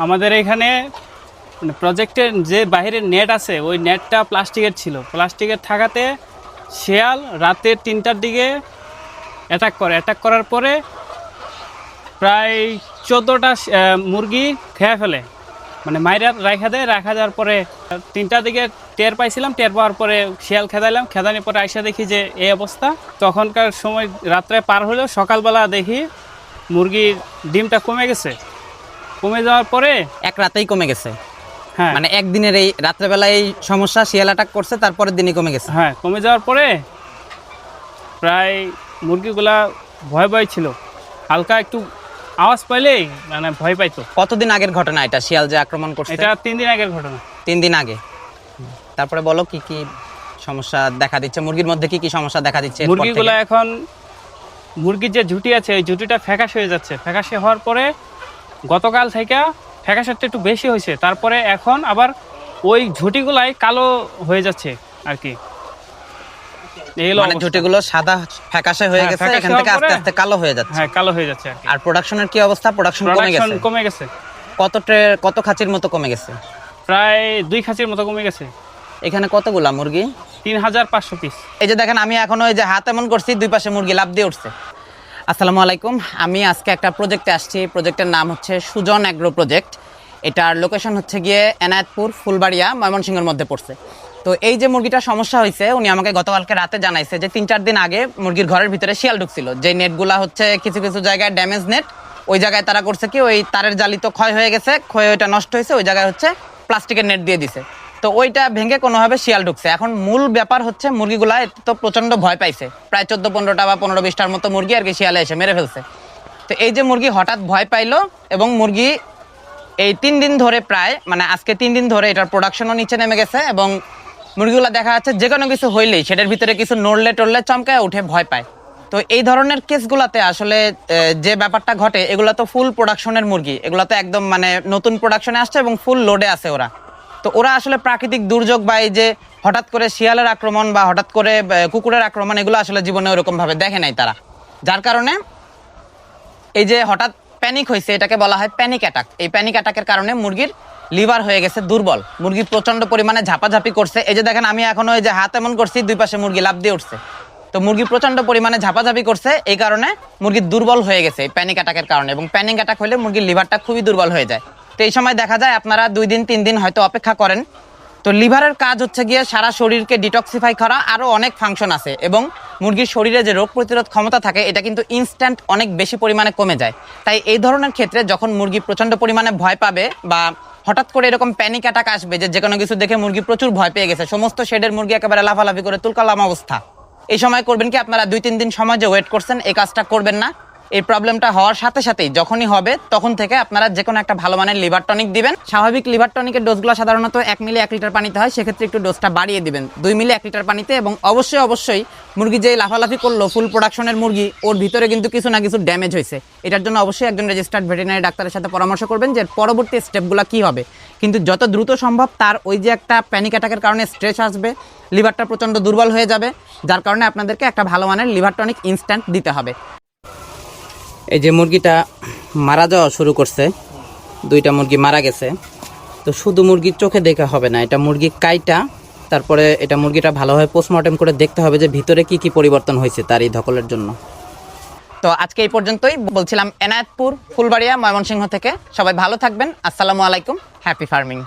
আমাদের এখানে মানে প্রজেক্টের যে বাইরের নেট আছে ওই নেটটা প্লাস্টিকের ছিল, প্লাস্টিকের থাকাতে শিয়াল রাতে 3টার দিকে অ্যাটাক করার পরে প্রায় 14টা মুরগি খেয়ে ফেলে, মানে মাইরা রাখা যাওয়ার পরে 3টার দিকে টের পাইছিলাম, টের পাওয়ার পরে শিয়াল খেদানোর পরে আইসা দেখি যে এই অবস্থা। তখনকার সময় রাত্রে পার হলেও সকালবেলা দেখি মুরগির ডিমটা কমে যাওয়ার পরে এক রাতেই কমে গেছে। হ্যাঁ, মানে একদিনের এই রাত্রেবেলা এই সমস্যা শিয়াল অ্যাটাক করছে, তারপরের দিনই কমে গেছে। হ্যাঁ, কমে যাওয়ার পরে প্রায় মুরগিগুলা ভয় ছিল, হালকা একটু আওয়াজ পাইলেই মানে ভয় পাইতো। কতদিন আগের ঘটনা এটা, শিয়াল যে আক্রমণ করছে? এটা 3 দিন আগের ঘটনা। 3 দিন আগে। তারপরে বলো কি কি সমস্যা দেখা দিচ্ছে মুরগির মধ্যে, কি কি সমস্যা দেখা দিচ্ছে? মুরগিগুলা এখন মুরগির যে ঝুঁটি আছে ওই ঝুঁটিটা ফ্যাকাশে হয়ে যাচ্ছে, ফ্যাকাশে হওয়ার পরে গতকাল থেকে ফ্যাকাশারটা একটু বেশি হয়েছে, তারপরে এখন আবার ওই ঝুঁটিগুলাই কালো হয়ে যাচ্ছে আর কি। মানে ঝুঁটিগুলো সাদা ফ্যাকাশে হয়ে গেছে, এখান থেকে আস্তে আস্তে কালো হয়ে যাচ্ছে। হ্যাঁ, কালো হয়ে যাচ্ছে। আর প্রোডাকশনের কি অবস্থা? প্রোডাকশন কমে গেছে। কত খাঁচির মতো কমে গেছে? প্রায় 2 খাঁচির মতো কমে গেছে। এখানে কতগুলা মুরগি? 3500 পিস। এই যে দেখেন, আমি এখন ওই যে হাত এমন করছি, দুই পাশে মুরগি লাফ দিয়ে উঠছে। আসসালামু আলাইকুম, আমি আজকে একটা প্রজেক্টে আসছি। প্রজেক্টের নাম হচ্ছে সুজন অ্যাগ্রো প্রজেক্ট। এটার লোকেশন হচ্ছে গিয়ে এনায়েতপুর, ফুলবাড়িয়া, ময়মনসিংহের মধ্যে পড়ছে। তো এই যে মুরগিটার সমস্যা হয়েছে, উনি আমাকে গতকালকে রাতে জানাইছে যে 3-4 দিন আগে মুরগির ঘরের ভিতরে শিয়াল ঢুকছিল। যে নেটগুলা হচ্ছে কিছু কিছু জায়গায় ড্যামেজ নেট, ওই জায়গায় তারা করছে কি, ওই তারের জালি তো ক্ষয় হয়ে গেছে, ওইটা নষ্ট হয়েছে, ওই জায়গায় হচ্ছে প্লাস্টিকের নেট দিয়ে দিছে। তো ওইটা ভেঙে কোনোভাবে শিয়াল ঢুকছে। এখন মূল ব্যাপার হচ্ছে মুরগিগুলা তো প্রচন্ড ভয় পাইছে, প্রায় 14-15টা বা 15-20টার মতো মুরগি আর কি শিয়ালে এসে মেরে ফেলছে। তো এই যে মুরগি হঠাৎ ভয় পাইলো, এবং মুরগি এই 3 দিন ধরে প্রায়, মানে আজকে 3 দিন ধরে এটার প্রোডাকশনও নিচে নেমে গেছে, এবং মুরগিগুলো দেখা যাচ্ছে যে কোনো কিছু হইলেই সেটার ভিতরে কিছু নড়লে টড়লে চমকায় উঠে ভয় পায়। তো এই ধরনের কেসগুলাতে আসলে যে ব্যাপারটা ঘটে, এগুলো তো ফুল প্রোডাকশনের মুরগি, এগুলো তো একদম মানে নতুন প্রোডাকশনে আসছে এবং ফুল লোডে আছে ওরা। তো ওরা আসলে প্রাকৃতিক দুর্যোগ বা এই যে হঠাৎ করে শিয়ালের আক্রমণ বা হঠাৎ করে কুকুরের আক্রমণ, এগুলো আসলে জীবনে ওরকম ভাবে দেখে নাই তারা। যার কারণে এই যে হঠাৎ প্যানিক হয়েছে, এটাকে বলা হয় প্যানিক অ্যাটাক। এই প্যানিক অ্যাটাকের কারণে মুরগির লিভার হয়ে গেছে দুর্বল, মুরগি প্রচন্ড পরিমাণে ঝাপাঝাপি করছে। এই যে দেখেন, আমি এখনো ওই যে হাত এমন করছি, দুই পাশে মুরগি লাফ দিয়ে উঠছে। তো মুরগি প্রচন্ড পরিমাণে ঝাপাঝাপি করছে, এই কারণে মুরগি দুর্বল হয়ে গেছে এই প্যানিক অ্যাটাকের কারণে। এবং প্যানিক অ্যাটাক হলে মুরগির লিভারটা খুবই দুর্বল হয়ে যায়। তো এই সময় দেখা যায় আপনারা 2 দিন 3 দিন হয়তো অপেক্ষা করেন। তো লিভারের কাজ হচ্ছে গিয়ে সারা শরীরকে ডিটক্সিফাই করা, আরও অনেক ফাংশন আছে, এবং মুরগির শরীরে যে রোগ প্রতিরোধ ক্ষমতা থাকে এটা কিন্তু ইনস্ট্যান্ট অনেক বেশি পরিমাণে কমে যায়। তাই এই ধরনের ক্ষেত্রে যখন মুরগি প্রচন্ড পরিমাণে ভয় পাবে বা হঠাৎ করে এরকম প্যানিক অ্যাটাক আসবে, যে কোনো কিছু দেখে মুরগি প্রচুর ভয় পেয়ে গেছে, সমস্ত শেডের মুরগি একেবারে লাফালাফি করে তুলকালাম অবস্থা, এই সময় করবেন কি, আপনারা 2-3 দিন সময় যে ওয়েট করছেন, এই কাজটা করবেন না। এই প্রবলেমটা হওয়ার সাথে সাথেই যখনই হবে তখন থেকে আপনারা যে কোনো একটা ভালো মানের লিভার টনিক দিবেন। স্বাভাবিক লিভার টনিকের ডোজগুলো সাধারণত 1 মিলি 1 লিটার পানিতে হয়, সেক্ষেত্রে একটু ডোজটা বাড়িয়ে দিবেন 2 মিলি 1 লিটার পানিতে। এবং অবশ্যই মুরগি যে লাফালাফি করলো, ফুল প্রোডাকশনের মুরগি, ওর ভিতরে কিন্তু কিছু না কিছু ড্যামেজ হয়েছে। এটার জন্য অবশ্যই একজন রেজিস্টার্ড ভেটেরিনারি ডাক্তারের সাথে পরামর্শ করবেন যে পরবর্তী স্টেপগুলো কী হবে। কিন্তু যত দ্রুত সম্ভব তার ওই যে একটা প্যানিক অ্যাটাকের কারণে স্ট্রেস আসবে, লিভারটা প্রচণ্ড দুর্বল হয়ে যাবে, যার কারণে আপনাদেরকে একটা ভালো মানের লিভার টনিক ইনস্ট্যান্ট দিতে হবে। এই যে মুরগিটা মারা যাওয়া শুরু করছে, 2টা মুরগি মারা গেছে। তো শুধু মুরগির চোখে দেখা হবে না, এটা মুরগি কাইটা তারপরে এটা মুরগিটা ভালোভাবে পোস্টমর্টেম করে দেখতে হবে যে ভিতরে কি কি পরিবর্তন হয়েছে তার এই ধকলের জন্য। তো আজকে এই পর্যন্তই বলছিলাম, এনায়েতপুর, ফুলবাড়িয়া, ময়মনসিংহ থেকে। সবাই ভালো থাকবেন। আসসালামু আলাইকুম, হ্যাপি ফার্মিং।